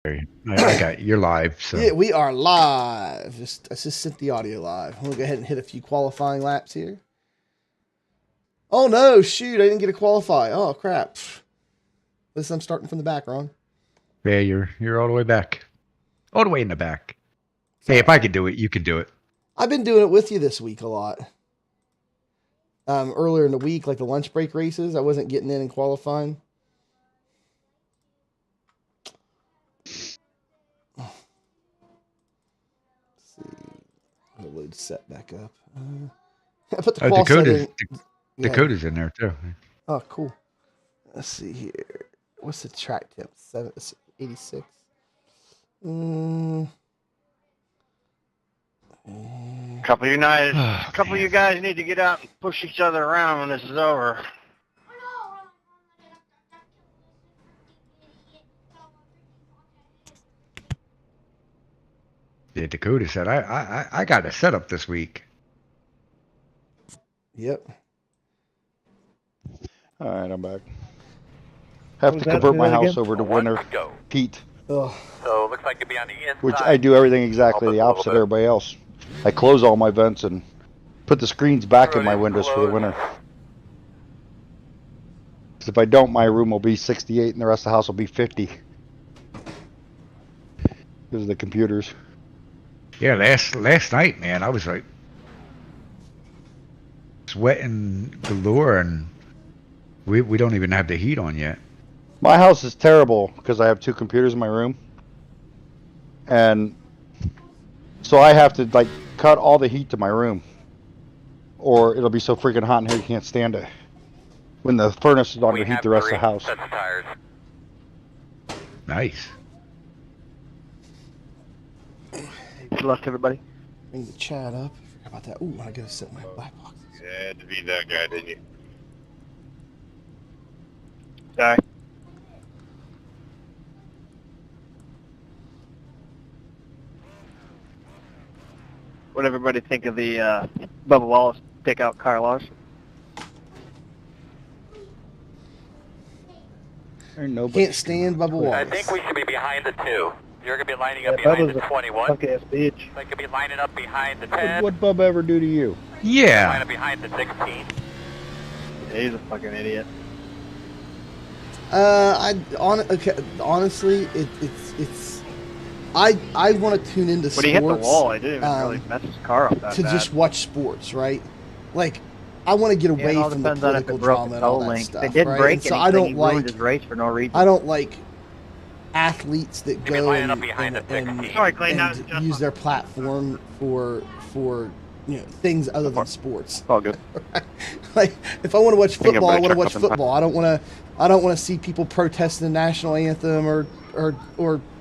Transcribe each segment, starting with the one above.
I got you're live, so Yeah, we are live. I just sent the audio live. I'm gonna go ahead and hit a few qualifying laps here. Oh no, shoot, I didn't get to qualify. Oh crap. Listen, I'm starting from the back, Ron. yeah, you're all the way back. All the way in the back. Hey, if Sorry. I can do it, you can do it. I've been doing it with you this week a lot. Earlier in the week, like the lunch break races, I wasn't getting in and qualifying. Let's see. I'll load set back up. I put the qual Dakota's in there too. Oh, cool. Let's see here. What's the track temp? 86. Couple of you guys need to get out and push each other around when this is over. Yeah, Dakota said I got a setup this week. Yep. All right, I'm back. Have to convert my house over to winter heat. Ugh. So it looks like it'd be on the inside. Which I do everything exactly the opposite of everybody else. I close all my vents and put the screens back in my windows for the winter. Because if I don't, my room will be 68 and the rest of the house will be 50. Because of the computers. Yeah, last night, man, I was like sweating galore, and we don't even have the heat on yet. My house is terrible because I have 2 computers in my room. And so I have to like cut all the heat to my room, or it'll be so freaking hot in here you can't stand it. When the furnace is on to heat the rest of the house. Nice. Good luck, everybody. Bring the chat up. I forgot about that. Ooh, I gotta set my black box. You had to be that guy, didn't you? Sorry. What did everybody think of the Bubba Wallace pick out Carlos? Can't stand Bubba Wallace. I think we should be behind the 2. You're going to be lining up behind the 21. Fuck-ass bitch. I could be lining up behind the 10. What'd Bubba ever do to you? Line Yeah. up behind the 16. Yeah, he's a fucking idiot. Honestly, it's. I want to tune into sports. When he hit the wall, I didn't even really mess his car up that to bad. just watch sports, right? Like, I want to get away it all from the depends on if political it broke drama the and all toe that link. stuff. If it didn't right? break And so anything, I don't he like. ruined his race for no reason. I don't like athletes that You'll be go lining up and, behind and, the and, 16. Sorry, Clay, now and it's just use their platform for things other than sports. All good. Like, if I want to watch think I'm football, I gonna want to check watch up in football. I don't want to see people protesting the national anthem or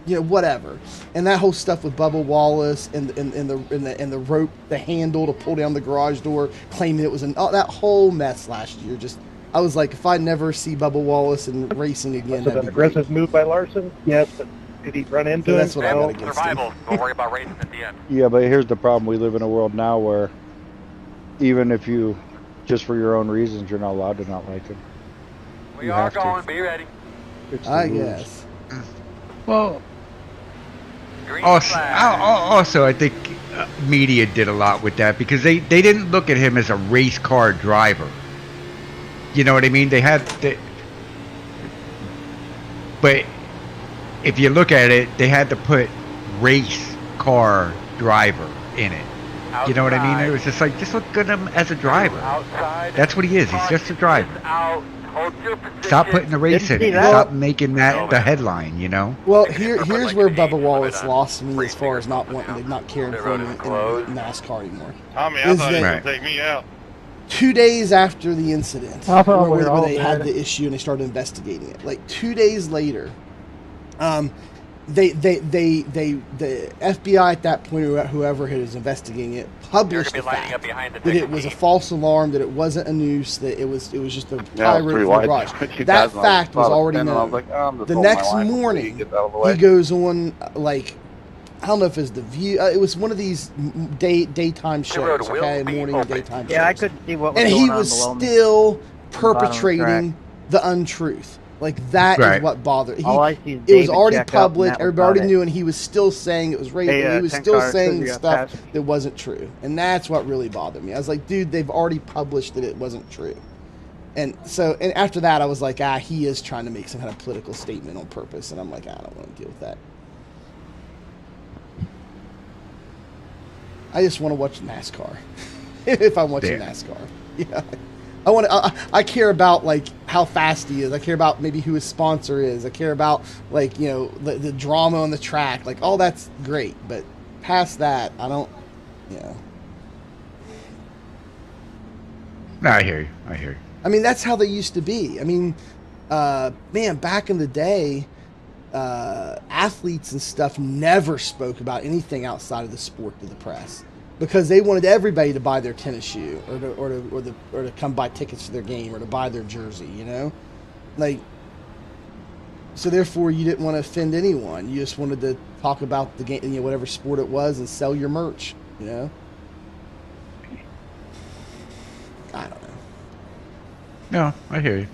whatever. And that whole stuff with Bubba Wallace and the rope, the handle to pull down the garage door, claiming it was that whole mess last year. Just, I was like, if I never see Bubba Wallace in racing again, Was it an aggressive move by Larson? Yes, but did he run into So him? that's what I got against him. Survival. Don't worry about racing at the end. Yeah, but here's the problem. We live in a world now where even if you, just for your own reasons, you're not allowed to not like him. We You are have to. going. Be ready. It's the I rules. guess. Well, Green also, flag. I think media did a lot with that because they didn't look at him as a race car driver. You know what I mean? But if you look at it, they had to put race car driver in it. You know what I mean? It was just like, just look at him as a driver. Outside. That's what he is. He's just a driver. Out. Hold your position. Stop putting the race in Didn't see it. that. Stop making that the headline, you know? Well, here's where Bubba Wallace lost me as far as not caring for him in NASCAR anymore. Tommy, I Is thought you were that- going to take me out. 2 days after the incident, I thought we were where all they had dead. the issue and they started investigating it, like 2 days later, the FBI at that point, or whoever was investigating it, You're published going to the be lining up fact behind the that it was a 16. false alarm, that it wasn't a noose, that it was just a Yeah, pyro pretty from the wide. garage. 2,000, That I was fact was about to already spin, and I known. was like, oh, I'm just The holding my next line until morning, he gets out of the way. he goes on, like, I don't know if it's The View. It was one of these daytime road shows, will okay, be morning open. daytime shows. Yeah, I couldn't see what was And going he on was below me. still bottom of the perpetrating the untruth. Like that is Right. what bothered. All I see is It was David already check up, and public. that was Everybody already about knew, and he was still saying it was rape. Hey, And he was 10 still car, saying you got stuff passed. that wasn't true, and that's what really bothered me. I was like, dude, they've already published that it wasn't true. And so, and after that, I was like, he is trying to make some kind of political statement on purpose, and I'm like, I don't want to deal with that. I just want to watch NASCAR. If I'm watching NASCAR, yeah. I want to. I care about like how fast he is. I care about maybe who his sponsor is. I care about like the drama on the track. Like all that's great, but past that, I don't. No, I hear you. I hear you. I mean, that's how they used to be. I mean, man, back in the day, athletes and stuff never spoke about anything outside of the sport to the press because they wanted everybody to buy their tennis shoe or to come buy tickets to their game or to buy their jersey. Like. So therefore, you didn't want to offend anyone. You just wanted to talk about the game, whatever sport it was, and sell your merch. I don't know. No, I hear you.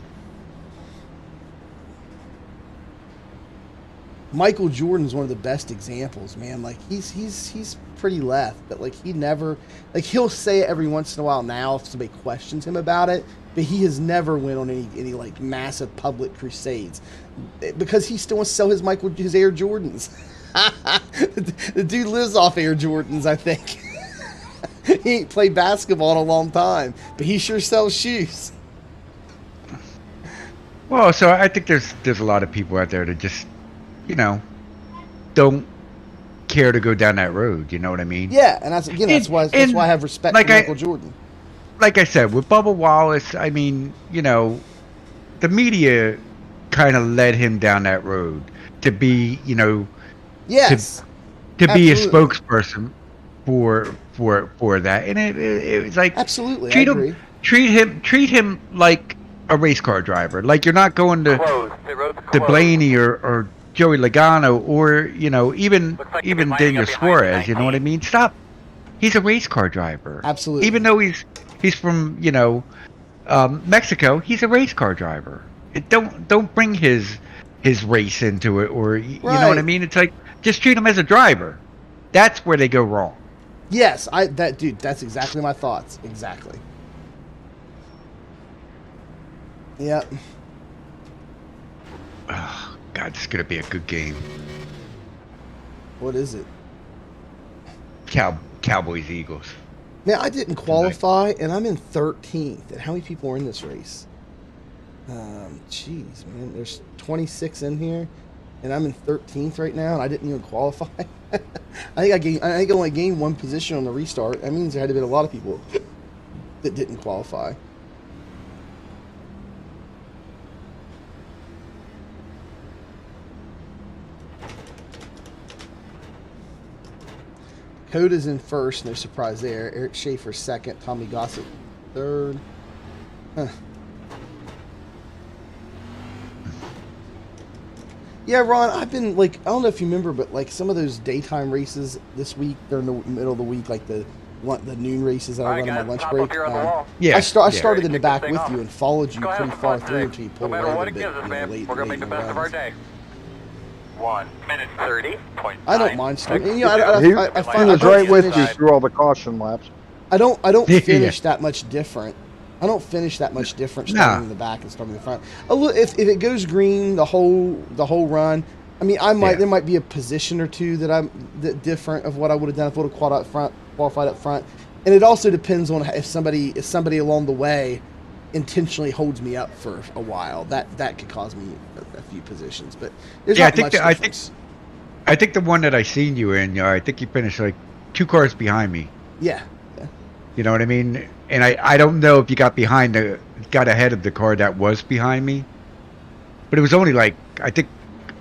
Michael Jordan's one of the best examples, man. Like he's pretty left, but like he never, like he'll say it every once in a while now if somebody questions him about it, but he has never went on any like massive public crusades because he still wants to sell his Air Jordans. The dude lives off Air Jordans, I think. He ain't played basketball in a long time, but he sure sells shoes. Well, so I think there's a lot of people out there that just, don't care to go down that road. You know what I mean? Yeah, and that's why I have respect for Michael Jordan. Like I said, with Bubba Wallace, I mean, the media kind of led him down that road to be, yes, to be a spokesperson for that, and it was like absolutely treat him like a race car driver. Like you're not going to Blaney or Joey Logano or even Daniel Suarez. You know what I mean? Stop. He's a race car driver. Absolutely. Even though he's from Mexico, he's a race car driver. Don't bring his race into it, or you know what I mean? It's like just treat him as a driver. That's where they go wrong. Yes, that's exactly my thoughts. Exactly. Yep. Oh, God, this is gonna be a good game. What is it? Cowboys Eagles. Now I didn't qualify, and I'm in 13th. And how many people are in this race? Jeez, man, there's 26 in here, and I'm in 13th right now, and I didn't even qualify. I think I only gained one position on the restart. That means there had to be a lot of people that didn't qualify. Coda's in first, no surprise there. Eric Schaefer second, Tommy Gossett third. Huh. Yeah, Ron, I've been like, I don't know if you remember, but like some of those daytime races this week during the middle of the week, like the noon races that I run on my lunch break. I started in the back with you and followed you pretty far through until you pulled away a bit late. We're gonna make the best of our day. 1 minute 30. I don't mind starting. He was right with you through all the caution laps. I don't finish that much different. I don't finish that much different starting in the back and starting in the front. If it goes green the whole run, I mean, there might be a position or two that different of what I would have done if I would have qualified up front, and it also depends on if somebody along the way intentionally holds me up for a while. That could cause me a few positions, but there's not much difference. I think the one that I seen you in, I think you finished like 2 cars behind me. Yeah. You know what I mean? And I don't know if you got ahead of the car that was behind me, but it was only like, I think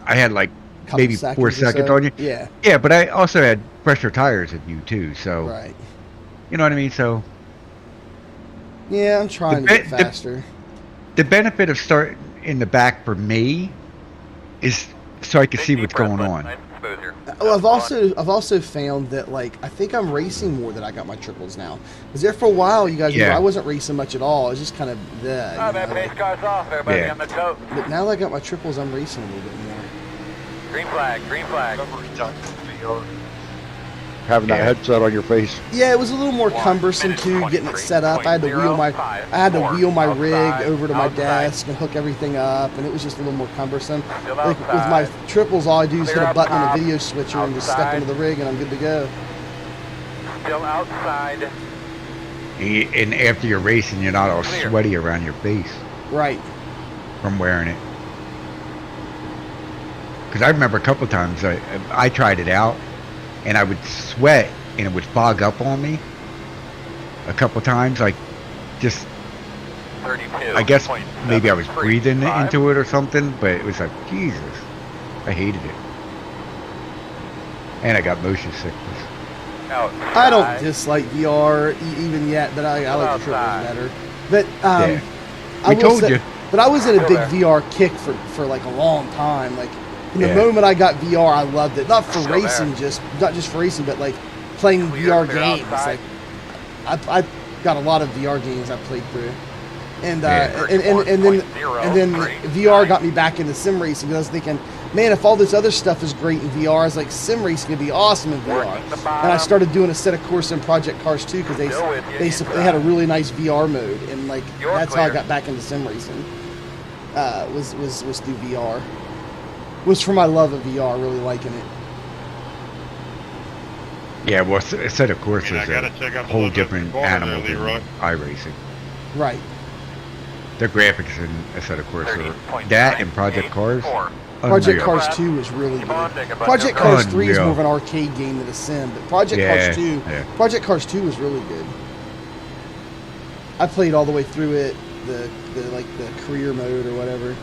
I had like maybe 4 seconds on you. Yeah. Yeah, but I also had fresher tires than you too, so. Right. You know what I mean? So. Yeah, I'm trying to get faster. The benefit of starting in the back for me is so I can see what's going on. I've also found that, like, I think I'm racing more than I got my triples now. Because there for a while, you guys remember, I wasn't racing much at all. I was just kind of there. That pace car's off. Everybody on the tote. But now that I got my triples, I'm racing a little bit more. Green flag. Green flag. Having that headset on your face. Yeah, it was a little more cumbersome too, getting it set up. I had to wheel my rig over to my desk and hook everything up, and it was just a little more cumbersome. Like with my triples, all I do is hit a button on the video switcher and just step into the rig, and I'm good to go. Still outside. And after you're racing, you're not all sweaty around your face. Right. From wearing it. Because I remember a couple of times I tried it out, and I would sweat, and it would fog up on me. A couple of times, like, just, 32. I guess maybe I was breathing into it or something, but it was like, Jesus, I hated it. And I got motion sickness. I don't dislike VR even yet, but I like the triples better. But I told you. But I was in a big VR kick for like a long time. Like from the moment I got VR, I loved it. Not for racing, not just for racing, but like playing VR games. Like I got a lot of VR games I played through. And then VR got me back into sim racing because I was thinking, man, if all this other stuff is great in VR, I was like, sim racing could be awesome in VR. And I started doing a set of course in Project Cars 2 because they had a really nice VR mode, and like that's how I got back into sim racing. Was through VR. Was for my love of VR, really liking it. Yeah, well, a set of courses is a whole different animal than iRacing. Right. The graphics in a set of courses are that and Project Cars. Project Cars 2 is really good. Project Cars 3 is more of an arcade game than a sim, but Project Cars 2 is really good. I played all the way through it, the career mode or whatever.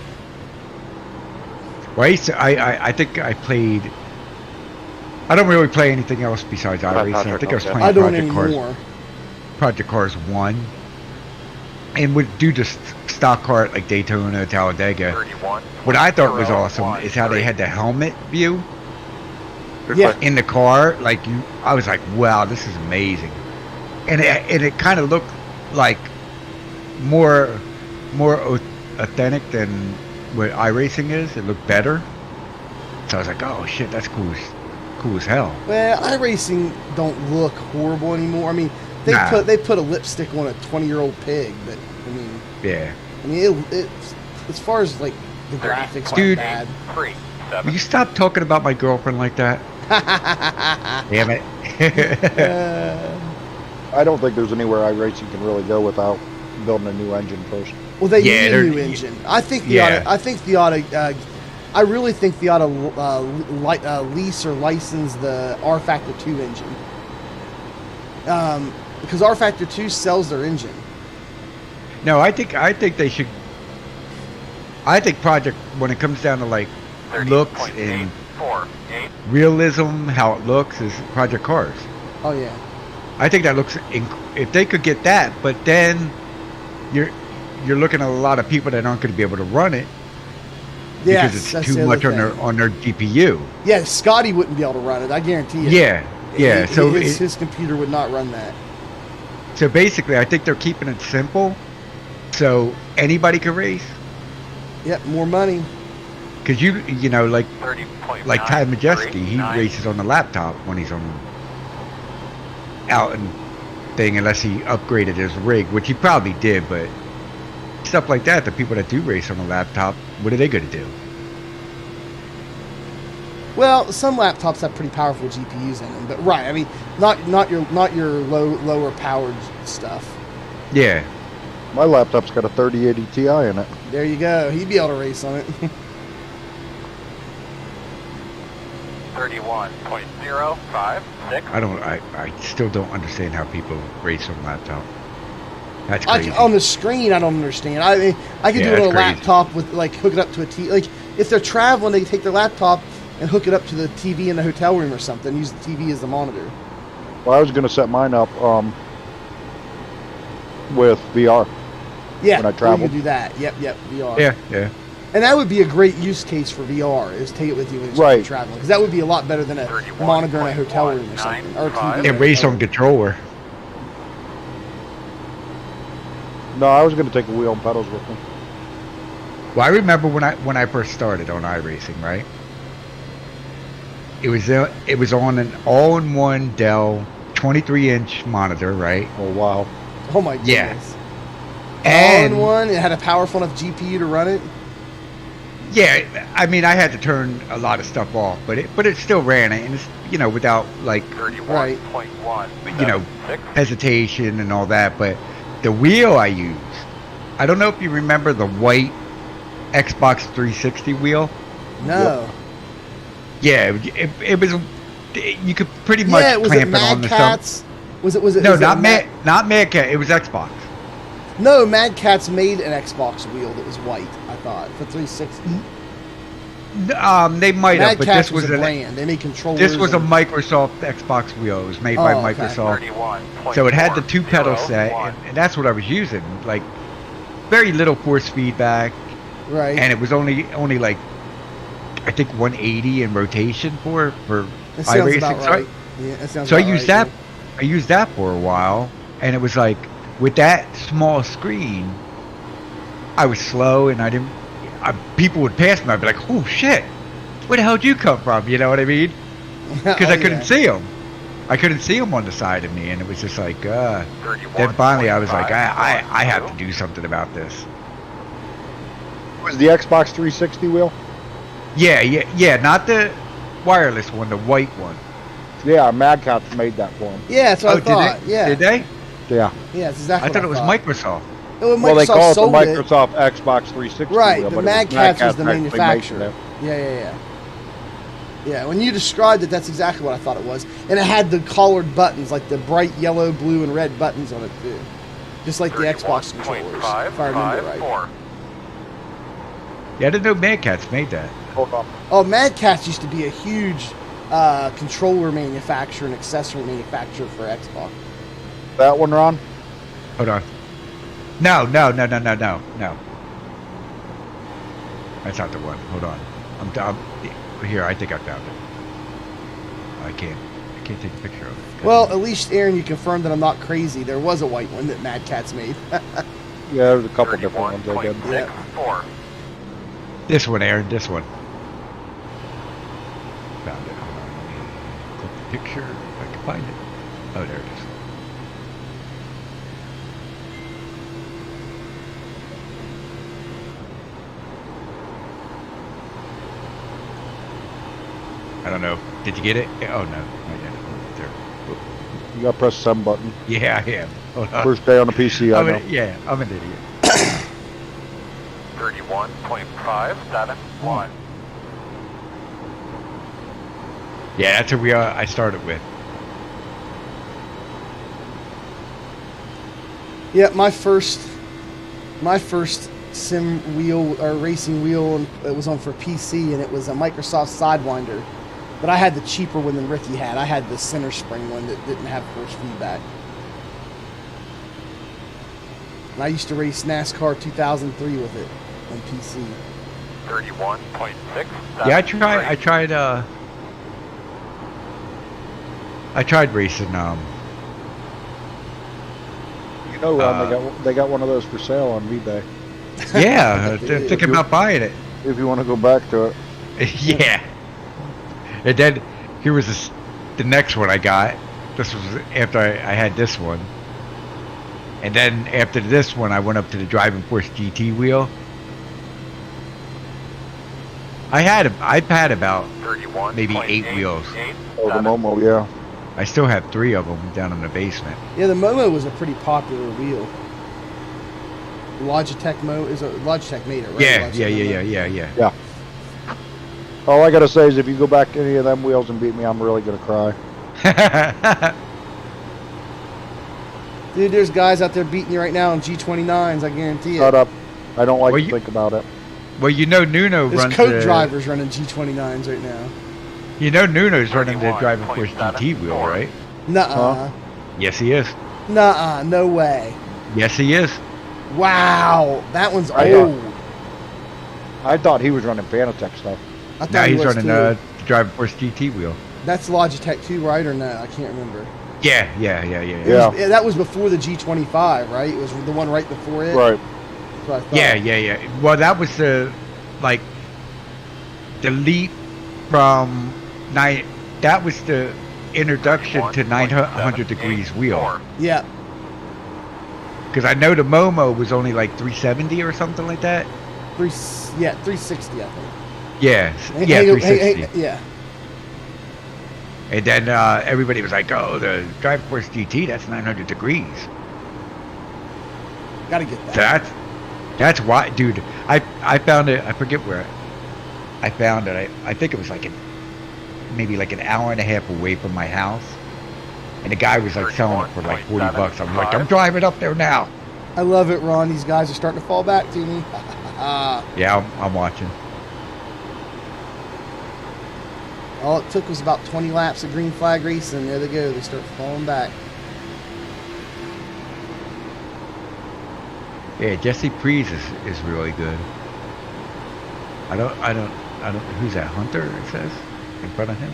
Well, I think I played. I don't really play anything else besides iRacing. I think I was playing Project Cars 1, and would do just stock car like Daytona, Talladega. 31. What I thought was awesome is how they had the helmet view. Yeah. In the car, like I was like, wow, this is amazing, and it kind of looked like more authentic than what iRacing is. It looked better, so I was like, oh shit, that's cool as hell. Well, iRacing don't look horrible anymore. I mean, they put a lipstick on a 20-year-old pig, but I mean, yeah. I mean, it as far as like the graphics aren't bad. Will you stop talking about my girlfriend like that? Damn it. I don't think there's anywhere iRacing can really go without building a new engine first. Well, they need a new engine. I really think they ought to lease or license the R Factor 2 engine. Because R Factor 2 sells their engine. No, I think they should. I think Project, when it comes down to like looks and realism, how it looks, is Project Cars. Oh yeah. I think that looks. If they could get that, but then you're looking at a lot of people that aren't going to be able to run it. Yes, because it's too much on their GPU. Yeah, Scotty wouldn't be able to run it. I guarantee it. Yeah. So his computer would not run that. So basically, I think they're keeping it simple, so anybody can race. Yep, more money. Because you know, like Ty Majeski, he races on the laptop when he's out and thing, unless he upgraded his rig, which he probably did. But stuff like that, the people that do race on the laptop, what are they going to do? Well, some laptops have pretty powerful GPUs in them, but right, I mean, not your lower powered stuff. Yeah. My laptop's got a 3080 Ti in it. There you go. He'd be able to race on it. 31.056. I still don't understand how people race on laptop. That's crazy. On the screen, I don't understand. I mean, I could do it on a laptop with like hook it up to a TV. Like if they're traveling, they take their laptop and hook it up to the TV in the hotel room or something. Use the TV as the monitor. Well, I was going to set mine up with VR. Yeah, when I travel. you can do that. Yep, VR. Yeah. And that would be a great use case for VR, is take it with you when you're Right. traveling. Because that would be a lot better than a monitor in a hotel room or something. Or TV. And race on controller. No, I was going to take a wheel and pedals with me. Well, I remember when I first started on iRacing, right? It was on an all-in-one Dell 23-inch monitor, right? Oh, wow. Oh my goodness. Yeah. All And in one, it had a powerful enough GPU to run it. yeah, I mean, I had to turn a lot of stuff off, but it still ran it, and it's, you know, without like, 31.1. you know, hesitation and all that. But the wheel I used, I don't know if you remember the white Xbox 360 wheel. No. Yeah, it was. You could pretty much Yeah, was it clamp it on Mad the Cat's? Was it? No, was it not Mad Cat. It was Xbox. No, Mad Cat's made an Xbox wheel that was white. I thought for 360. They might have, Mad but Cat's this was a brand. They made controllers. This was a and- Microsoft Xbox wheel. It was made by okay. Microsoft. So it had the 2 pedal set, and that's what I was using. Like very little force feedback, right. and it was only like I think 180 in rotation for That sounds iRacing. about So right. Yeah, that sounds So I about used right, that. I used that for a while, and it was like with that small screen, I was slow, and I didn't. People would pass me. I'd be like, "Oh shit, where the hell did you come from?" You know what I mean? Because I couldn't see them. I couldn't see them on the side of me, and it was just like. Then finally, I was like, I have to do something about this. Was the Xbox 360 wheel? Yeah. Not the wireless one, the white one. Yeah, Mad Cat's made that for him. Yeah, that's what I thought. Did they? Yeah. Did they? Yeah. Yeah, it's exactly. I thought it was Microsoft. Well, Well, they Microsoft call it the sold Microsoft Xbox 360 Right, wheel, but but Mad Cat's was the actually manufacturer. making Yeah. Yeah, when you described it, that's exactly what I thought it was. And it had the collared buttons, like the bright yellow, blue, and red buttons on it, too. Just like the Xbox controllers, if I remember right. Yeah, I didn't know Mad Catz made that. Hold on. Oh, Mad Catz used to be a huge controller manufacturer and accessory manufacturer for Xbox. That one, Ron? Hold on. No. That's not the one. Hold on. I'm here. I think I found it. I can't take a picture of it. Well, at least, Aaron, you confirmed that I'm not crazy. There was a white one that Mad Catz made. Yeah, there's a couple different ones I did. Yeah. This one, Aaron. This one. Found it. Hold on. Click the picture. If I can find it. Oh, there it is. I don't know. Did you get it? Oh, no. Not yet. There. Oh. You got to press the 7 button. Yeah, I am. Hold on. First day on the PC, I know. I'm an idiot. 31.571. Yeah, that's what I started with. Yeah, my first sim wheel or racing wheel, it was on for PC, and it was a Microsoft Sidewinder. But I had the cheaper one than Ricky had. I had the center spring one that didn't have force feedback. And I used to race NASCAR 2003 with it on PC. 31.6. Yeah, I tried racing. You know, Ron, they got one of those for sale on eBay. Yeah, thinking about buying it. If you want to go back to it. Yeah. And then here was the next one I got. This was after I had this one. And then after this one, I went up to the Driving Force GT wheel. I've had about maybe 8 wheels. Oh, the Momo, yeah. I still have 3 of them down in the basement. Yeah, the Momo was a pretty popular wheel. Logitech made it, right? Yeah. All I got to say is if you go back to any of them wheels and beat me, I'm really going to cry. Dude, there's guys out there beating you right now on G29s, I guarantee it. Shut up. I don't like to think about it. Well, you know Nuno There's runs coke drivers running G29s right now. You know Nuno's running the Driving Force GT wheel, right? Nuh-uh. Yes, he is. Nuh-uh, no way. Yes, he is. Wow, that one's I old. I thought he was running Fanatec stuff. I thought Now he he's was running too. the Drive Force GT wheel. That's Logitech too, right? Or no? I can't remember. Yeah. Yeah, that was before the G25, right? It was the one right before it. Right. That's what I thought. Yeah. Well, that was the leap from that was the introduction to 900 degrees wheel. Yeah. Because I know the Momo was only like 370 or something like that. 360, I think. Yeah, Hey, 360. yeah. And then everybody was like, "Oh, the Drive Force GT, that's 900 degrees." Gotta get that. That's why, dude. I found it. I forget where I found it. I think it was maybe like an hour and a half away from my house, and the guy was like selling it for like $40. I'm like, I'm driving up there now. I love it, Ron. These guys are starting to fall back to me. Yeah, I'm watching. All it took was about 20 laps of green flag racing. There they go. They start falling back. Yeah, Jesse Priest is really good. I don't. Who's that? Hunter? It says in front of him.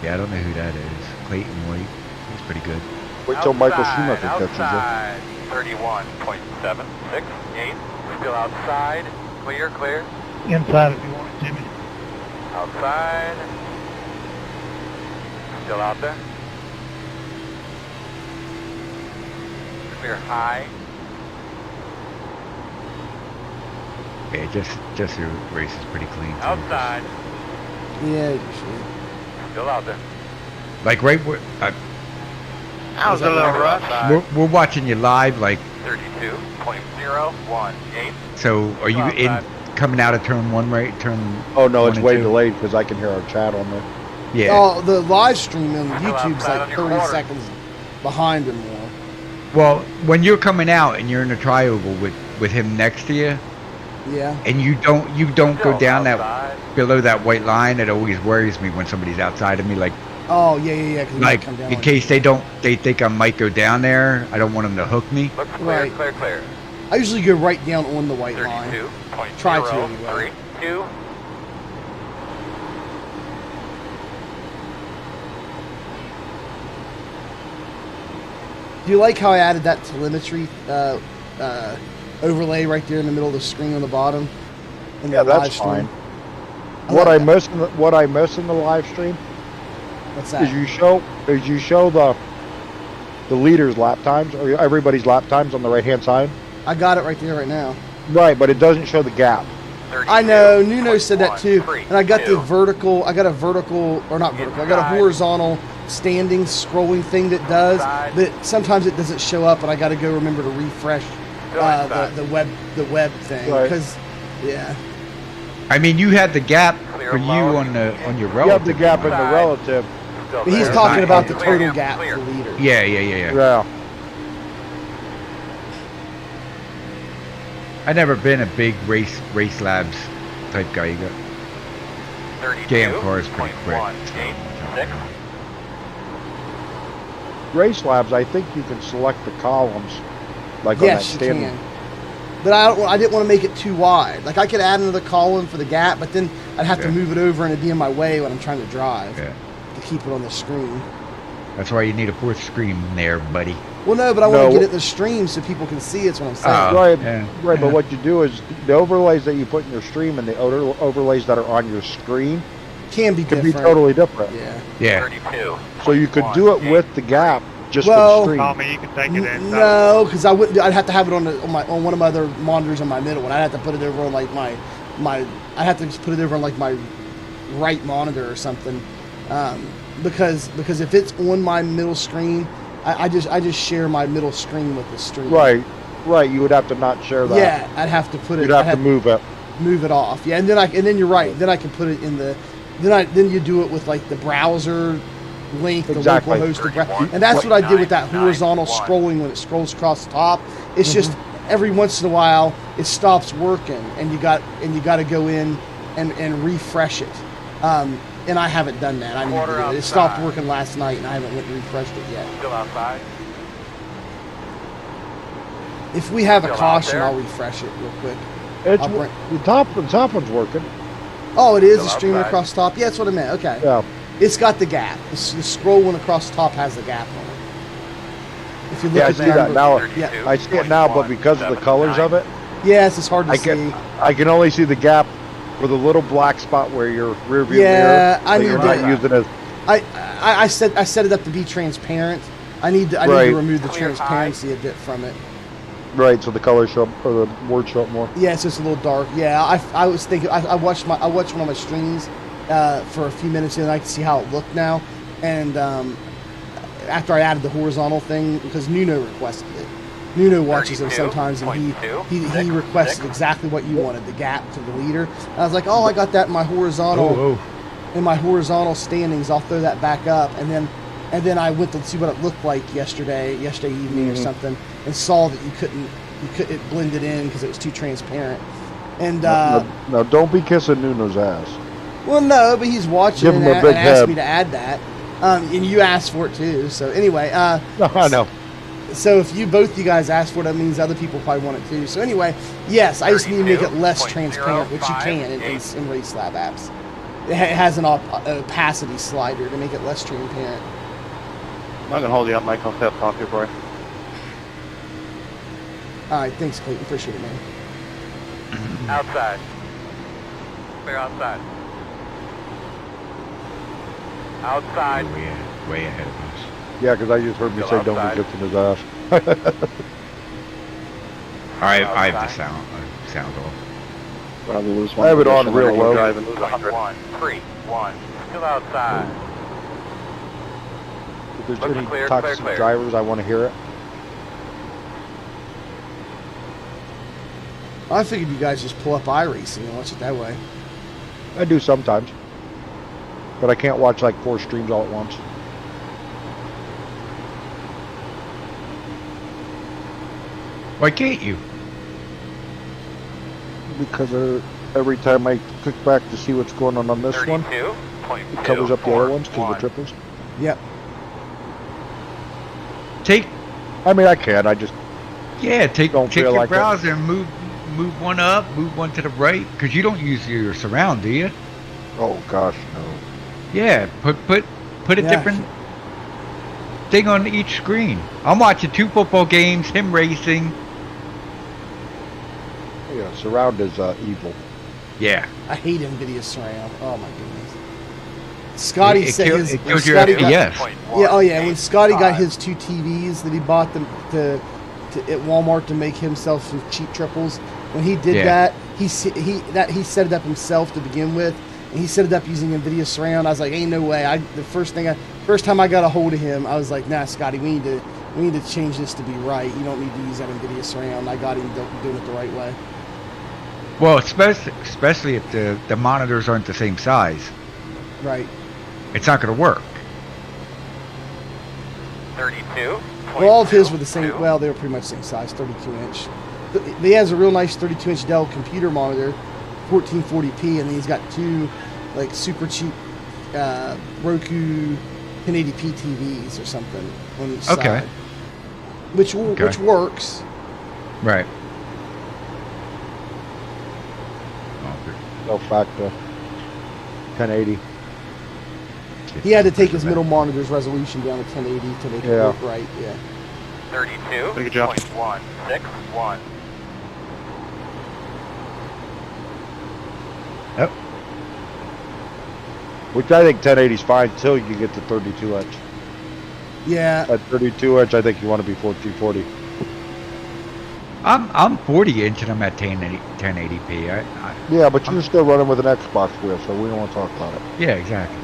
Yeah, I don't know who that is. Clayton White. He's pretty good. Wait till Michael Schumacher catches you. Outside, 31.768. Still outside. Clear. Inside if you want it, Jimmy. Outside. Still out there. Clear high. Yeah, just your race is pretty clean. Too. Outside. Yeah, usually. Still out there. Like right where That was a little rough. we're watching you live. Like 32.018. so, are you Outside. coming out of turn one, right? Turn. Oh no, one it's and way two? delayed because I can hear our chat on there. Yeah. Oh, the live stream on YouTube's outside like on your 30 quarter. seconds behind or more. Well, when you're coming out and you're in a tri-oval with him next to you, Yeah. and you don't Still go down that outside. below that white line, it always worries me when somebody's outside of me. Like Oh, yeah. 'Cause you might come down in case they think I might go down there. I don't want them to hook me. Looks clear, Right. clear. I usually go right down on the white line. 32.032. Try to anyway. Do you like how I added that telemetry overlay right there in the middle of the screen on the bottom? In Yeah, the live that's stream? fine. I What like I that. miss in the live stream What's that? is you show the leaders' lap times or everybody's lap times on the right hand side. I got it right there right now. Right, but it doesn't show the gap. I know, Nuno said that too. And I got the 32.132. vertical, I got a vertical, or not vertical, I got a Inside. horizontal standing scrolling thing that does, Inside. but sometimes it doesn't show up and I got to go remember to refresh Go inside. the web thing. Right. Because, yeah. I mean, you had the gap Clear for you low. on your You have relative. the gap in the Inside. relative. Still But he's there. talking about the Clear, total gap clear. for the leader. Yeah. Yeah. I never been a big race labs type guy. You got 32.186. Jam car is pretty quick. Race labs, I think you can select the columns, like on that Yes, you standing. can. But I didn't want to make it too wide. Like I could add another column for the gap, but then I'd have to Yeah. move it over and it'd be in my way when I'm trying to drive Yeah. to keep it on the screen. That's why you need a fourth screen there, buddy. Well, no, but I want No. to get it in the stream so people can see it's what I'm saying. Oh. Right, Yeah. right. Yeah. But what you do is the overlays that you put in your stream and the overlays that are on your screen Can be can different. be totally different. Yeah. Yeah. 32. So you could do it with the gap just Well- for the stream. Tommy, you can take it inside. No, because I wouldn't. I'd have to have it on one of my other monitors on my middle one. I'd have to put it over on like my. I'd have to just put it over on like my right monitor or something, because if it's on my middle screen, I just share my middle screen with the stream. Right, right. You would have to not share that. Yeah, I'd have to put it. You'd have to move it. move it off. Yeah, and then you're right. Then I can put it in the. Then you do it with like the browser link, the Exactly. local hosted, and that's what I did with that horizontal scrolling when it scrolls across the top. It's just every once in a while it stops working, and you got to go in and refresh it. And I haven't done that. I need to do it. It stopped working last night, and I haven't went and refreshed it yet. Still outside. If we have a Still out caution, there? I'll refresh it real quick. It's I'll bring- the top one's working. Oh, it is Still a streamer outside. across top. Yeah, that's what I meant. Okay. Yeah. It's got the gap. The scroll one across the top has the gap on it. If you look Yeah, I at see the that number- now. 32, I see it now, but because of the 21, colors of it, Yes, it's hard to I see. can only see the gap for the little black spot where your rear view Yeah, mirror. I so need you're to- not using it. I set it up to be transparent. I need to Right. remove the Clear transparency a bit from it. Right, so the colors show up, or the words show up more. Yeah, it's just a little dark. Yeah, I was thinking. I watched one of my streams for a few minutes and I could see how it looked now. And after I added the horizontal thing, because Nuno requested it. Nuno watches them 32, sometimes, and he 0.2, requested 6. exactly what you wanted, the gap to the leader. And I was like, oh, I got that in my horizontal. Oh, In my horizontal standings, I'll throw that back up, and then I went to see what it looked like yesterday evening or something, and saw that it blended in because it was too transparent. And Now, don't be kissing Nuno's ass. well, no, but he's watching Give and, him a and big asked head. me to add that, and you asked for it too. So anyway, No, I know. so if both you guys asked for it, that means other people probably want it too. So anyway, yes, I just need to make it less 32.058. transparent, which you can in Race Lab apps. It has an opacity slider to make it less transparent. I'm not gonna hold you up, Mike. I'll step off here for you. All right, thanks, Clayton. Appreciate it, man. Outside. Clear outside. Outside. way ahead of us. Yeah, because I just heard me Still say don't outside. be kissing his ass. I have the sound off. Probably lose I have it on real low. Drive and lose 100. 1, 3, 1. Still outside. If there's Looks any clear, toxic clear, clear. drivers, I want to hear it. I figured you guys just pull up iRacing and watch it that way. I do sometimes. But I can't watch like 4 streams all at once. Why can't you? Because every time I click back to see what's going on this one, 32.2. it covers up the other ones because of the triples. Yep. Take I can. I just take Don't feel your like it. browser and move one up, move one to the right, because you don't use your surround, do you? oh gosh no. Yeah, put a Yeah. different thing on each screen. I'm watching 2 football games, him racing. Yeah, surround is evil. Yeah. I hate NVIDIA surround. Oh my goodness. Scotty It said kill- his it when kills your Scotty got, FPS. yeah, oh yeah, when Scotty got his 2 TVs that he bought them at Walmart to make himself some cheap triples. When he did Yeah. that, he set it up himself to begin with, and he set it up using NVIDIA surround. I was like, ain't no way. The first time I got a hold of him, I was like, nah, Scotty, we need to change this to be right. You don't need to use that NVIDIA surround. I got him doing it the right way. Well, especially if the monitors aren't the same size, Right. it's not going to work. 32. Well, all of his were the same. Well, they were pretty much the same size, 32 inch. But he has a real nice 32 inch Dell computer monitor, 1440p, and then he's got 2 like super cheap Roku 1080p TVs or something on each Okay. side. Which works. Right. Go back to 1080. He had to take his middle monitor's resolution down to 1080 to make it Yeah. work right. Yeah. 32. Good job. 161. Yep. Which I think 1080 is fine until you get to 32 inch. Yeah. At 32 inch, I think you want to be 1440. I'm 40 inch and I'm at 1080p. Yeah, but you're still running with an Xbox wheel, so we don't want to talk about it. Yeah, exactly.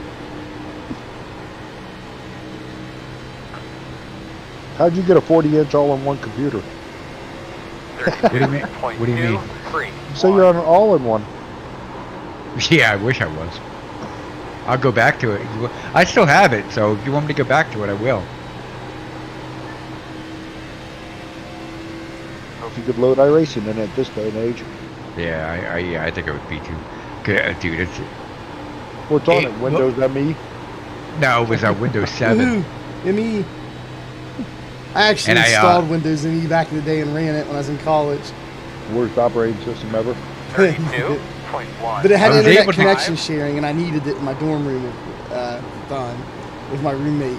How'd you get a 40 inch all on one computer? What do you mean? What do you mean? 3. So you're on an all in one. Yeah, I wish I was. I'll go back to it. I still have it, so if you want me to go back to it, I will. If you could load iRacing in it this day and age. Yeah, I think it would be too. Dude, it's What's on Hey, it? Windows ME? no, it was a Windows 7. Woohoo! ME. I actually And I, installed Windows ME back in the day and ran it when I was in college. Worst operating system ever. 32.1. But it had I was internet able to- connection sharing, and I needed it in my dorm room with my roommate.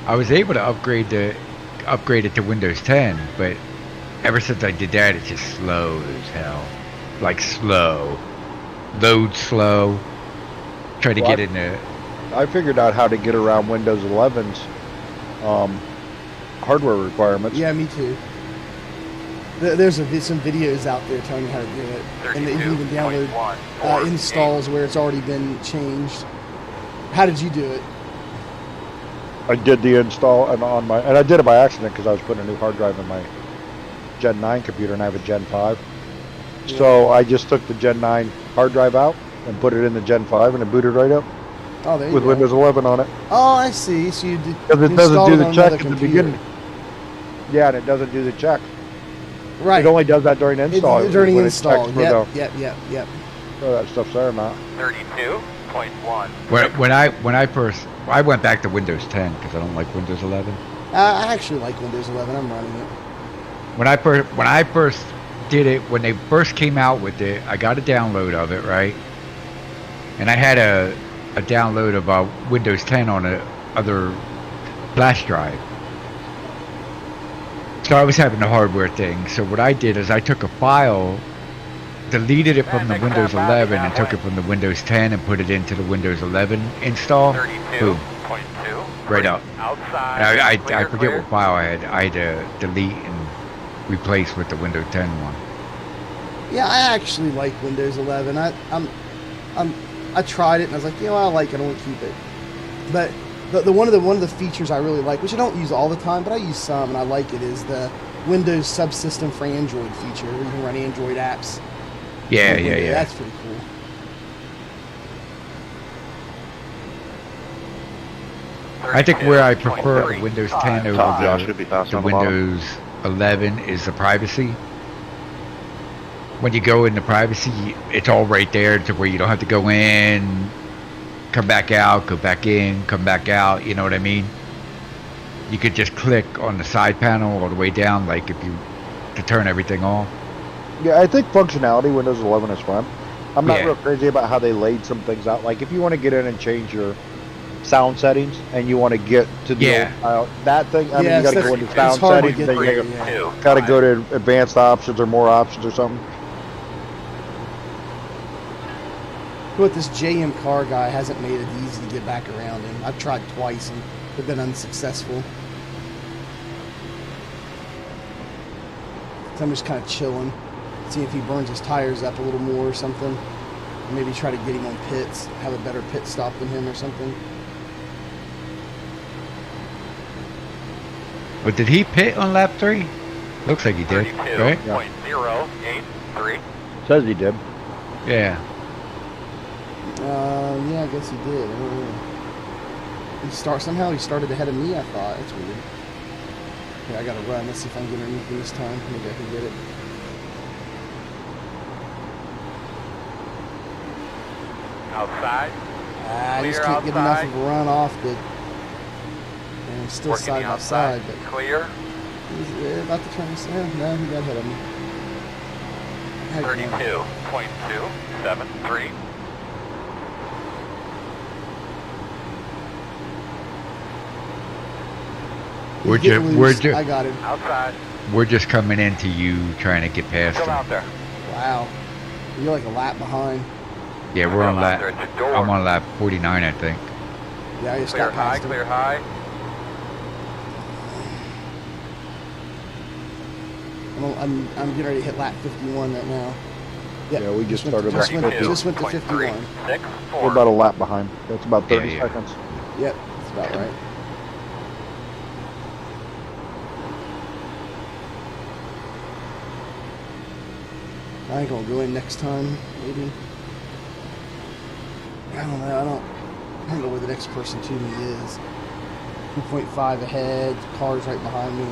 I was able to upgrade it to Windows 10, but ever since I did that, it's just slow as hell. Like slow. Load slow. Try to get in there. I figured out how to get around Windows 11's hardware requirements. Yeah, me too. There's some videos out there telling you how to do it, and you can even download installs where it's already been changed. How did you do it? I did the install and I did it by accident because I was putting a new hard drive in my Gen 9 computer and I have a Gen 5. Yeah. So I just took the Gen 9 hard drive out and put it in the Gen 5 and it booted right up Oh, there you with go. Windows 11 on it. Oh, I see. So you did. Because it you doesn't installed do it the on check another at the computer. beginning. Yeah, and it doesn't do the check. Right. It only does that during install. During when it install. checks for Yep. whether that stuff's there or not. 32.1. When I went back to Windows 10 because I don't like Windows 11. I actually like Windows 11. I'm running it. When I first did it, when they first came out with it, I got a download of it, right? And I had a download of Windows 10 on a other flash drive. So I was having the hardware thing. So what I did is I took a file, deleted it from the Windows 11 and took it from the Windows 10 and put it into the Windows 11 install. Boom. 32.2. Right up. Outside. And I Clear, forget clear. what file I had to delete and replace with the Windows 10 one. Yeah, I actually like Windows 11. I tried it and I was like, I like it. I want to keep it. But the one of the features I really like, which I don't use all the time, but I use some and I like it, is the Windows subsystem for Android feature, where you can run Android apps. Yeah. That's pretty cool. I think where I prefer the Windows 10 over Josh should be the faster on the bottom. Windows 11 is the privacy. When you go into privacy, it's all right there to where you don't have to go in, come back out, go back in, come back out, you know what I mean? You could just click on the side panel all the way down, like if you to turn everything off. Yeah, I think functionality Windows 11 is fun. I'm not Yeah. real crazy about how they laid some things out. Like if you want to get in and change your sound settings and you want to get to the that thing, I mean, Yes, you got to that's- go into it's sound hard to settings, get then you there, yeah. got to go to advanced options or more options or something. But this JM car guy hasn't made it easy to get back around him. I've tried twice and have been unsuccessful. So I'm just kind of chilling, seeing if he burns his tires up a little more or something. Maybe try to get him on pits, have a better pit stop than him or something. But did he pit on lap 3? Looks like he did, right? 32.083. Says he did. Yeah. Yeah, I guess he did. I don't know. Somehow he started ahead of me, I thought. That's weird. Yeah, I gotta run. Let's see if I can get underneath him this time. Maybe I can get it. Outside. I just Clear can't get enough outside. of a run off the... And I'm still Working side the by outside. side, but Clear. he's about to turn this... No, he got ahead of me. Heck, man. 32.273. We're He's getting ju- we're loose. ju- I got him. Outside. We're just coming into you trying to get past Still him. out there. Wow. You're like a lap behind. Yeah, we're on Still out lap. there at the door. I'm on lap 49, I think. Yeah, I just Clear got high, past him. clear high. I'm getting ready to hit lap 51 right now. Yep. Yeah, we just went started to, lap just went to 51. 32.364. We're about a lap behind. That's about 30 Yeah. seconds. Yep, that's about right. I ain't gonna go in next time, maybe. I don't know. I don't know where the next person to me is. 2.5 ahead. Car's right behind me.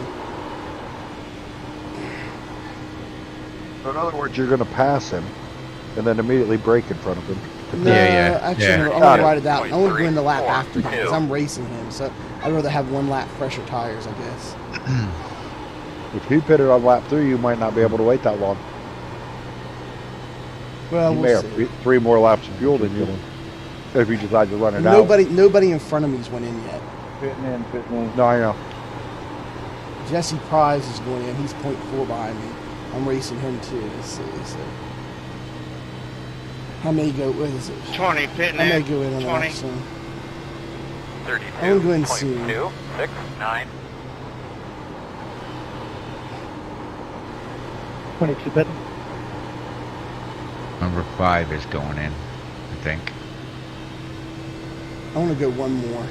So in other words, you're going to pass him and then immediately brake in front of him. No, Yeah. actually, Yeah. I'm Got gonna it. ride it out. I want to go in the lap 0.342. after him because I'm racing him. So I'd rather have one lap fresher tires, I guess. If he pitted on lap 3, you might not be able to wait that long. Well, He may we'll have see. 3 more laps of fuel than you if he decides to run it out. Nobody in front of me's went in yet. Fitting in. No, I know. Jesse Prize is going in. He's 0.4 behind me. I'm racing him too. Let's see. So I may go. What is it? 20 pitting I may in. go in on the 20. next one. 32. I'm going soon. 2, 6, 9. 22 pitting. Number 5 is going in, I think. I want to go one more.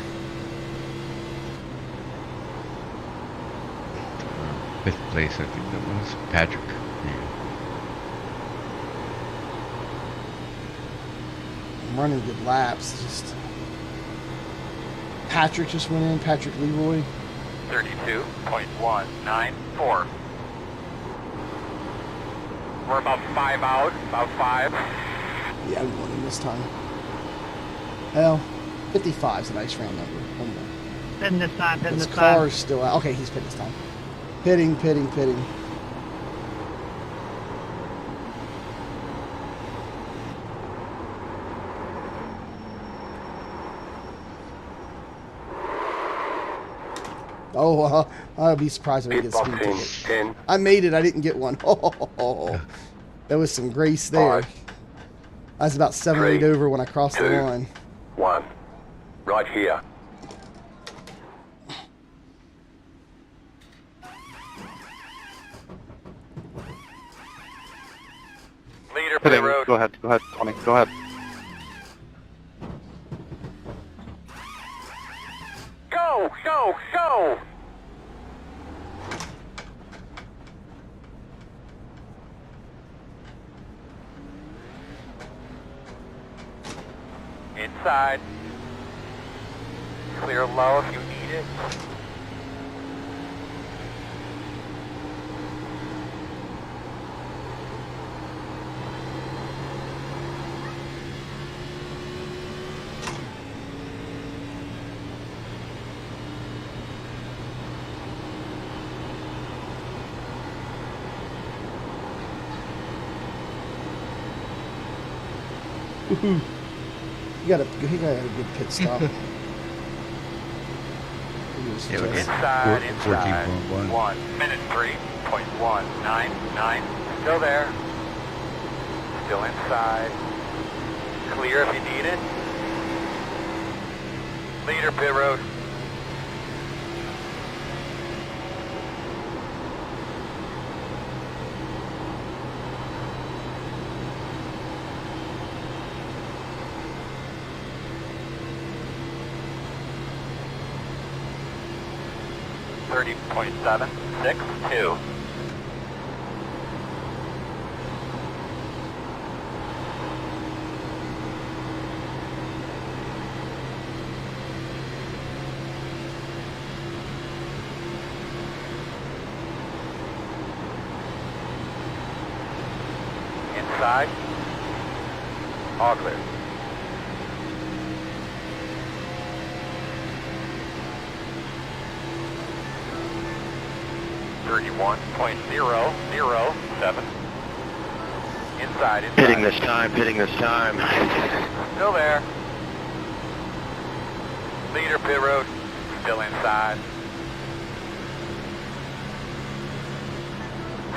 5th place, I think that was Patrick. Yeah. I'm running good laps. Just Patrick just went in. Patrick Leroy. 32.194. We're about 5 out, about 5. Yeah, I'm going in this time. Well, 55 is a nice round number. One more. Pitting this time, pitting His this time. car's still out. Okay, he's pitting this time. Pitting. Oh, I'd be surprised if I get a speed ticket. 10, I made it. I didn't get one. There was some grace there. 5, I was about 7 or 8 3, over when I crossed the 2. line. 1. Right here. Leader pit road. Go ahead, 20. Go ahead. Go, go, go! Inside. Clear low if you need it. He got a good pit stop. He was Yeah, just- Inside, 14.1. 1 minute 3.199. Still there. Still inside. Clear if you need it. Leader pit road. .762. Inside. All clear. .007. Inside. Pitting this time. Still there. Leader pit road. Still inside.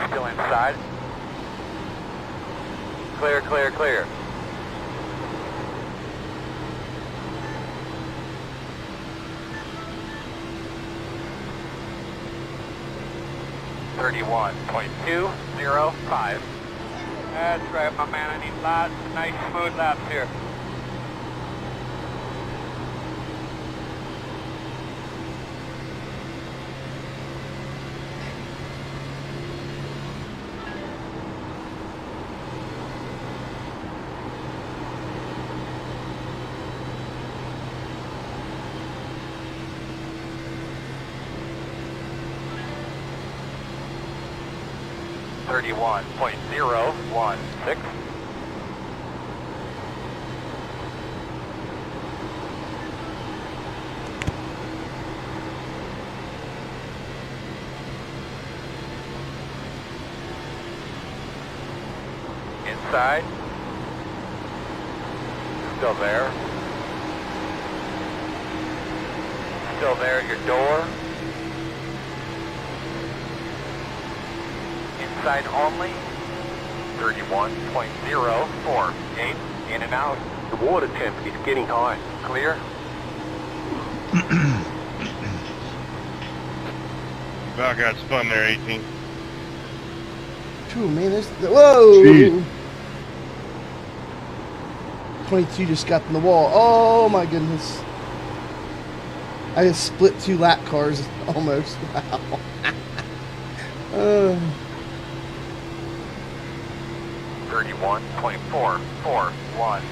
Still inside. Clear, clear, clear. .205. That's right, my man. I need lots of nice smooth laps here. .016. Outside. Still there. Still there at your door. Inside only. 31.048. In and out. The water temp is getting high. Clear. About got spun there, 18. Phew, man, whoa! Jeez. 22 just got in the wall. Oh my goodness. I just split 2 lap cars almost. Wow. 31.441.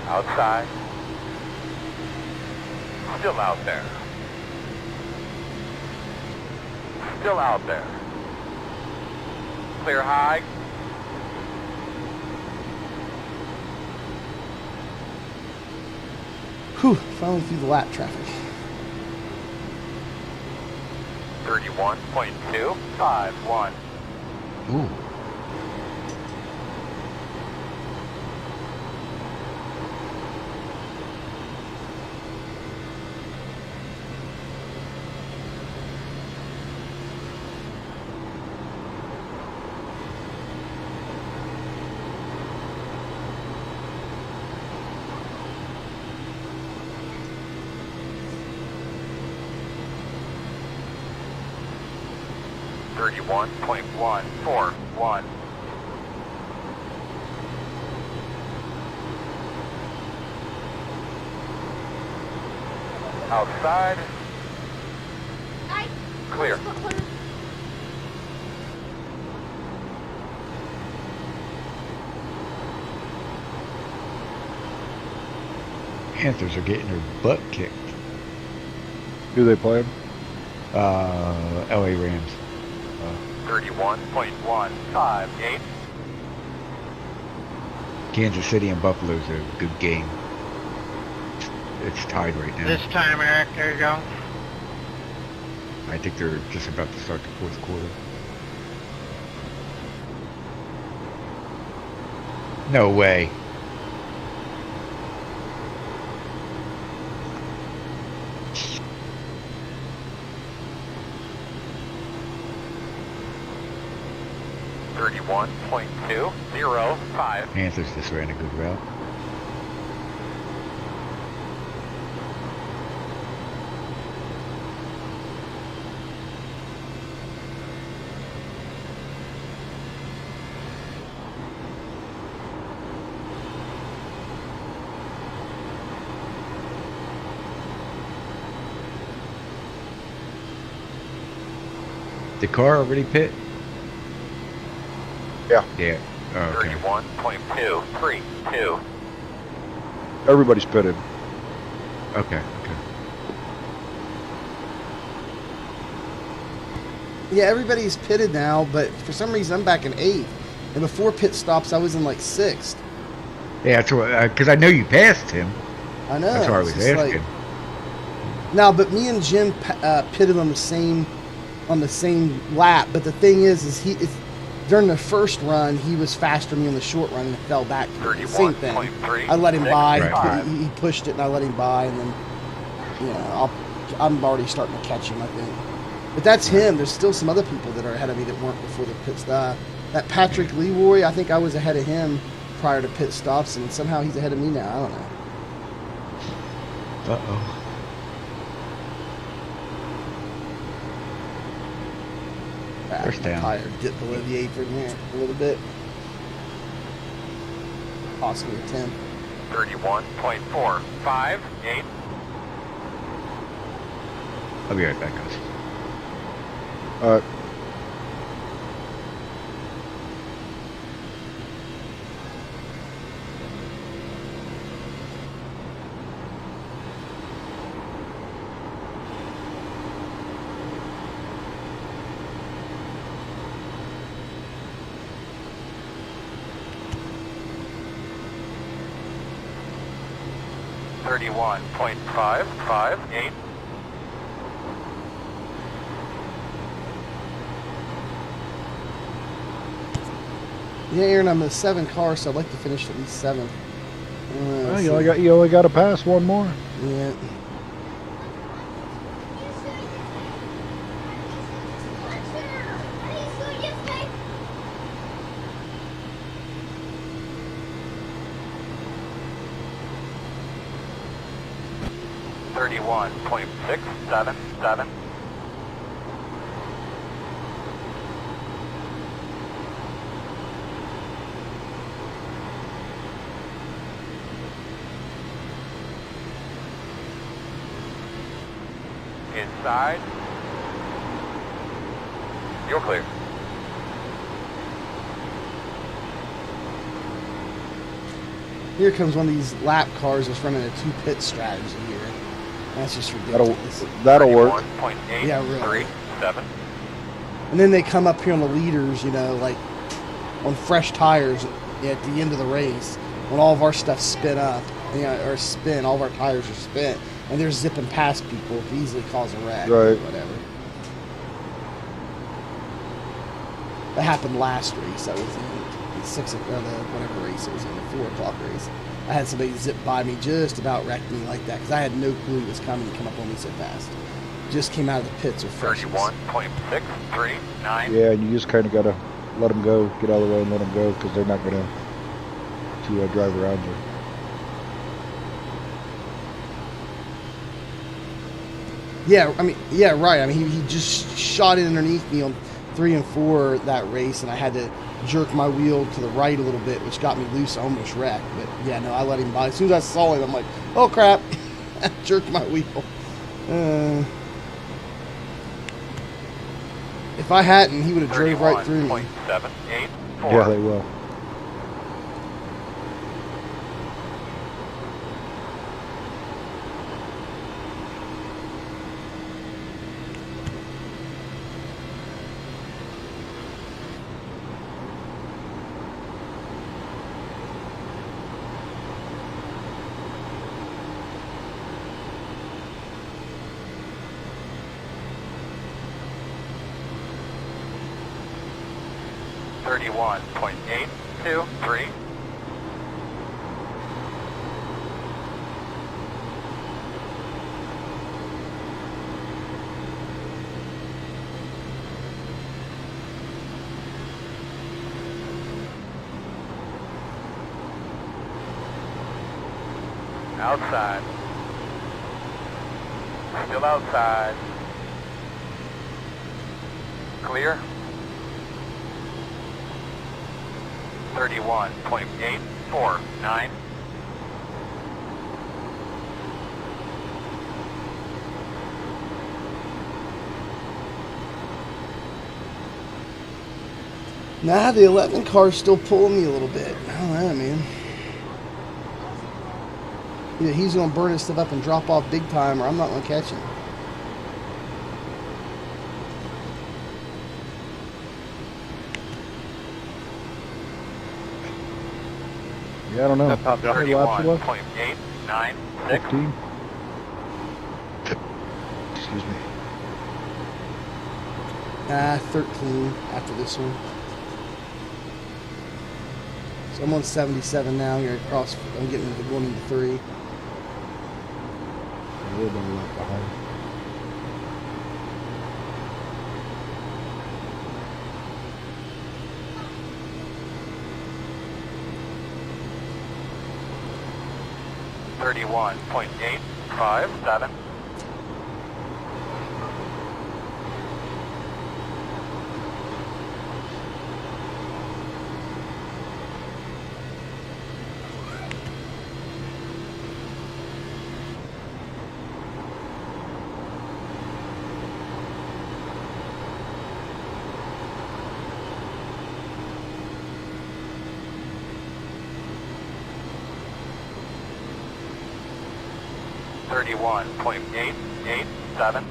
Outside. Still out there. Still out there. Clear high. Whew, finally through the lap traffic. 31.251. Ooh. Thirty-one point 141. Outside. Clear. Panthers are getting their butt kicked. Who they playing? LA Rams. 31.158. Kansas City and Buffalo's a good game. It's tied right now. This time, Eric, there you go. I think they're just about to start the fourth quarter. No way. .205. Panthers just ran a good route. The car already pit? Yeah. Yeah. Oh, okay. 31.232. Everybody's pitted. Okay. Yeah, everybody's pitted now, but for some reason I'm back in 8th. And before pit stops, I was in like 6th. Yeah, that's what, because I know you passed him. I know. That's why I it's was just asking. Now, but me and Jim pitted on the same lap. But the thing is during the first run, he was faster than me on the short run and fell back. Same thing. I let him by. Right. He pushed it, and I let him by, and then I'm already starting to catch him, I think. But that's him. There's still some other people that are ahead of me that weren't before the pit stop. That Patrick Leroy, I think I was ahead of him prior to pit stops, and somehow he's ahead of me now. I don't know. Uh-oh. First down. Tire dipped below the apron here a little bit. Possibly a 10. 31.458. I'll be right back, guys. Alright. Yeah, Aaron, I'm a 7 car, so I'd like to finish at least 7th. Well, you only got to pass one more. Yeah. .677. Inside. You're clear. Here comes one of these lap cars that's running a 2-pit strategy here. That's just ridiculous. That'll work. Yeah, really. 7. And then they come up here on the leaders, you know, like on fresh tires at the end of the race when all of our stuff spin up, you know, or spin, all of our tires are spent, and they're zipping past people to easily cause a wreck or whatever. That happened last race. That was the 6 o'clock, the whatever race it was in, the 4 o'clock race. I had somebody zip by me, just about wrecked me like that, because I had no clue he was coming and come up on me so fast. Just came out of the pits or fresh. 31.639. Yeah, and you just kind of got to let them go, get out of the way and let them go, because they're not going to drive around you. Yeah, I mean, yeah, right. I mean, he just shot in underneath me on 3 and 4 that race, and I had to jerk my wheel to the right a little bit, which got me loose. I almost wrecked. But yeah, no, I let him by. As soon as I saw him, I'm like, oh crap! I jerked my wheel. If I hadn't, he would have drove right through me. 31.784. Yeah, they will. .823. Outside. Still outside. Clear. 31.849. Nah, the 11 car's still pulling me a little bit. I don't know, man. Either he's going to burn his stuff up and drop off big time, or I'm not going to catch him. Yeah, I don't know. 31.896. 15. Excuse me. 13 after this one. So I'm on 77 now. Here across, I'm getting into going into 3. A little bit left behind. .857. .887.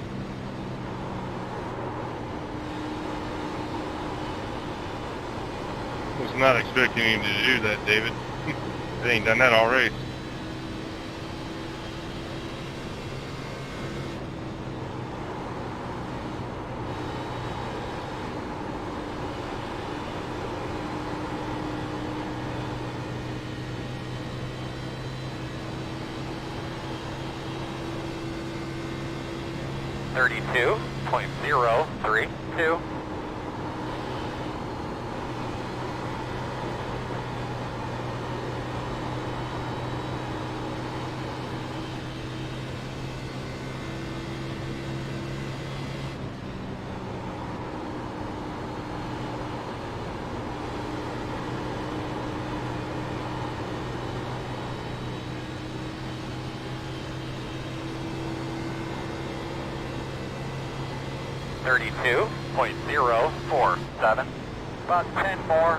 Was not expecting him to do that, David. They ain't done that all race. 32.032. .047. About 10 more.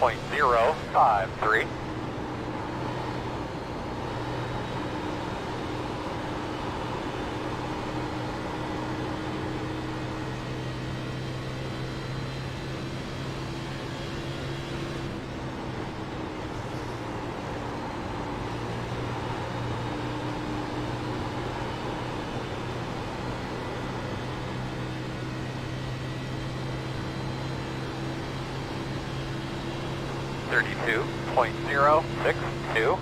.053. .062.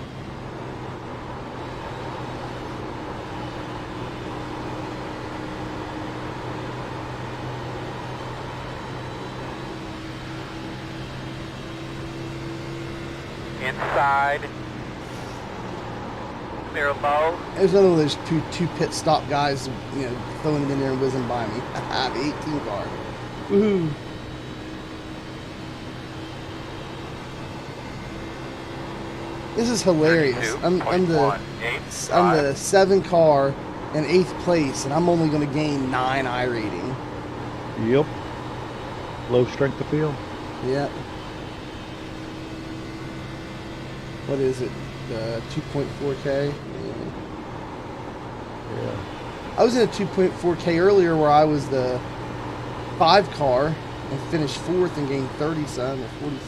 Inside. Clear low. There's another one of those two pit stop guys, you know, throwing it in there and whizzing by me. The 18 car. Woohoo! This is hilarious. I'm the 7 car in 8th place, and I'm only going to gain 9 I rating. Yep. Low strength of field. Yep. What is it? 2.4K? Yeah. I was in a 2.4K earlier where I was the 5 car and finished 4th and gained 30-some or 40.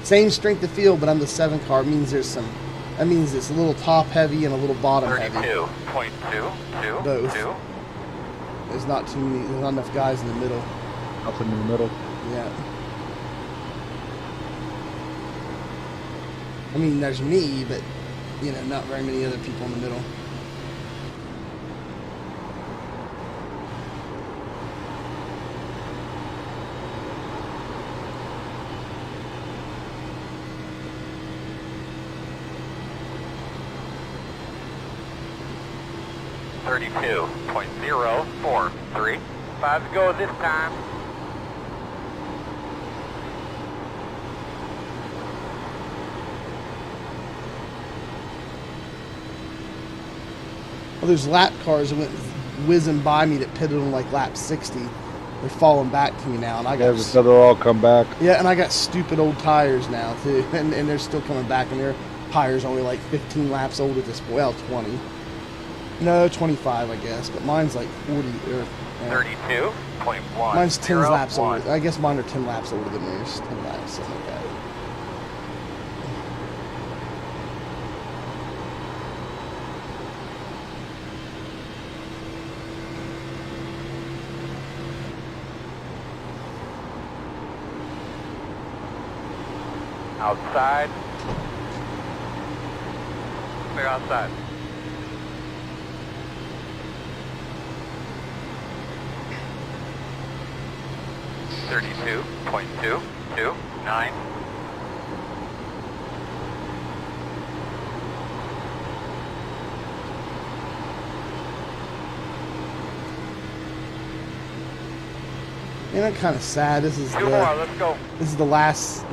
Same strength of field, but I'm the 7 car. It means there's some. That means it's a little top heavy and a little bottom heavy. 32.22. Both. There's not too many. There's not enough guys in the middle. Nothing in the middle. Yeah. I mean, there's me, but you know, not very many other people in the middle. .043. 5 to go this time. Well, there's lap cars that went whizzing by me that pitted on like lap 60. They're falling back to me now, and I got. Yeah, so they'll all come back. Yeah, and I got stupid old tires now too, and they're still coming back, and their tires only like 15 laps old at this point. Well, 20. No, 25, I guess, but mine's like 40 or. 32.1. Mine's 10 laps older. I guess mine are 10 laps older than yours. 10 laps, something like that. Outside. Clear outside. .229. And I'm kind of sad. This is 2 more. Let's go. This is the last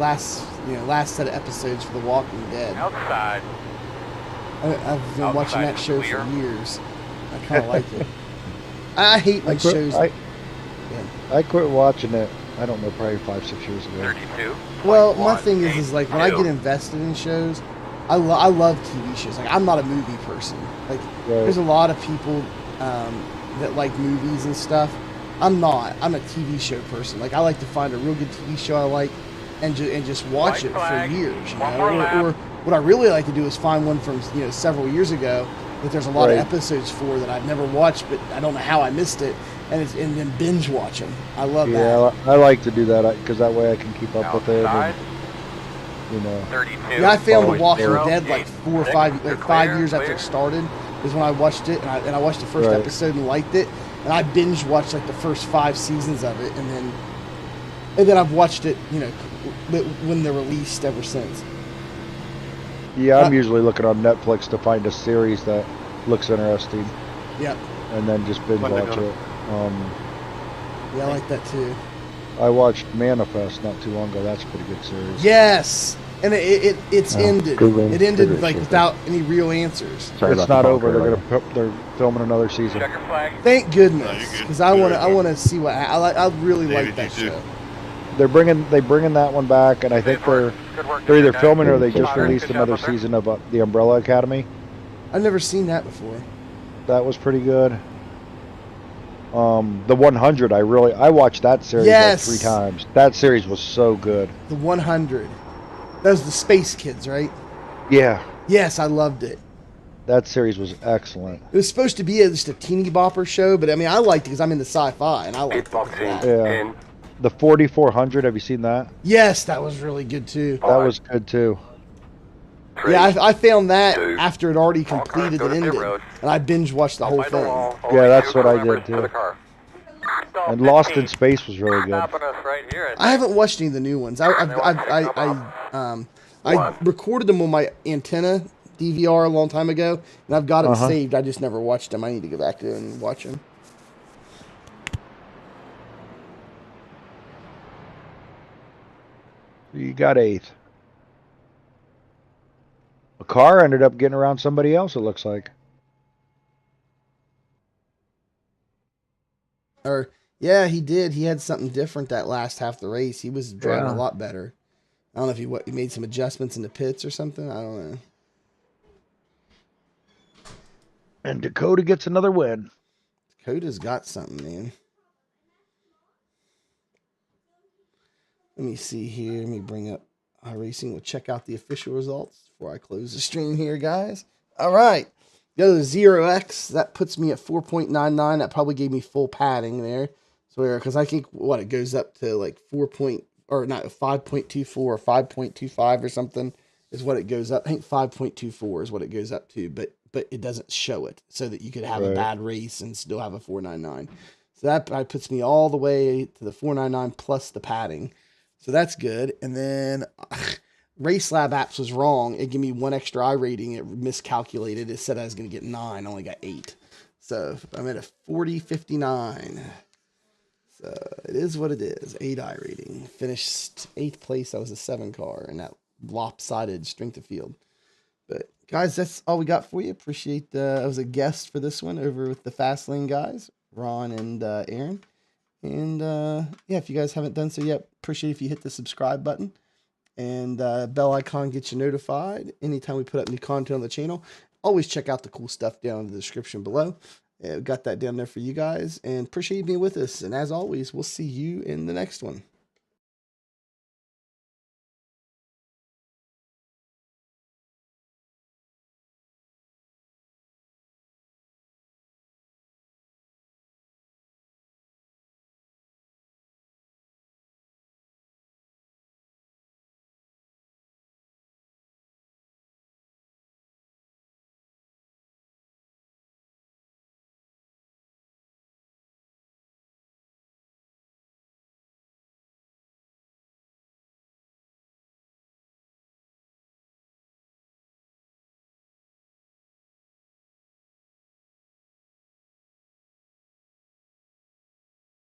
set of episodes for The Walking Dead. Outside. I've been watching that show clear. for years. I kind of like it. I hate when shows. I quit watching it. I don't know, probably 5-6 years ago. 32. Well, my thing is like when I get invested in shows, I love TV shows. Like I'm not a movie person. Like there's a lot of people that like movies and stuff, I'm not. I'm a TV show person. Like, I like to find a real good TV show I like and just watch it for years, you know. Or what I really like to do is find one from, you know, several years ago that there's a lot of episodes for that I've never watched, but I don't know how I missed it, and then binge watch them. I love that. Yeah, I like to do that because that way I can keep up with it. And, you know. 32. Yeah, I found The Walking Zero, Dead like 4 or 5, like 5 years after it started is when I watched it, and I watched the first episode and liked it, and I binge watched like the first 5 seasons of it, and then I've watched it, you know, when they're released ever since. Yeah, I'm usually looking on Netflix to find a series that looks interesting. Yep. And then just binge watch it. Yeah, I like that too. I watched Manifest not too long ago. That's a pretty good series. Yes, and it's ended. It ended like without any real answers. It's not over. They're filming another season. Checker flag. Thank goodness, because I want to see what I really like that show. They bring in that one back, and I think they're either filming or they just released another season of the Umbrella Academy. I've never seen that before. That was pretty good. The 100, I watched that series like 3 times. That series was so good. The 100. That was the Space Kids, right? Yeah. Yes, I loved it. That series was excellent. It was supposed to be just a teeny bopper show, but I mean, I liked it because I'm into sci-fi, and I liked it. Yeah. The 4400, have you seen that? Yes, that was really good too. That was good too. Yeah, I found that after it already completed and ended, and I binge watched the whole thing. Yeah, that's what I did too. And Lost in Space was really good. I haven't watched any of the new ones. I recorded them on my antenna DVR a long time ago, and I've got them saved. I just never watched them. I need to go back to it and watch them. You got 8th. A car ended up getting around somebody else, it looks like. Yeah, he did. He had something different that last half of the race. He was driving a lot better. I don't know if he made some adjustments in the pits or something. I don't know. And Dakota gets another win. Dakota's got something, man. Let me see here. Let me bring up iRacing. We'll check out the official results before I close the stream here, guys. All right. Go to 0x. That puts me at 4.99. That probably gave me full padding there. So, because I think it goes up to like 5.24 or 5.25 or something is what it goes up. I think 5.24 is what it goes up to, but it doesn't show it so that you could have a bad race and still have a 4.99. So that puts me all the way to the 4.99 plus the padding. So that's good. And then Race Lab Apps was wrong. It gave me 1 extra iRating. It miscalculated. It said I was going to get 9. I only got 8. So I'm at a 40.59. So it is what it is. 8 iRating. Finished 8th place. I was a 7 car in that lopsided strength of field. But guys, that's all we got for you. Appreciate I was a guest for this one over with the Fast Lane guys, Ron and Aaron. And yeah, if you guys haven't done so yet, appreciate if you hit the subscribe button and bell icon gets you notified anytime we put up new content on the channel. Always check out the cool stuff down in the description below. Got that down there for you guys, and appreciate you being with us. And as always, we'll see you in the next one.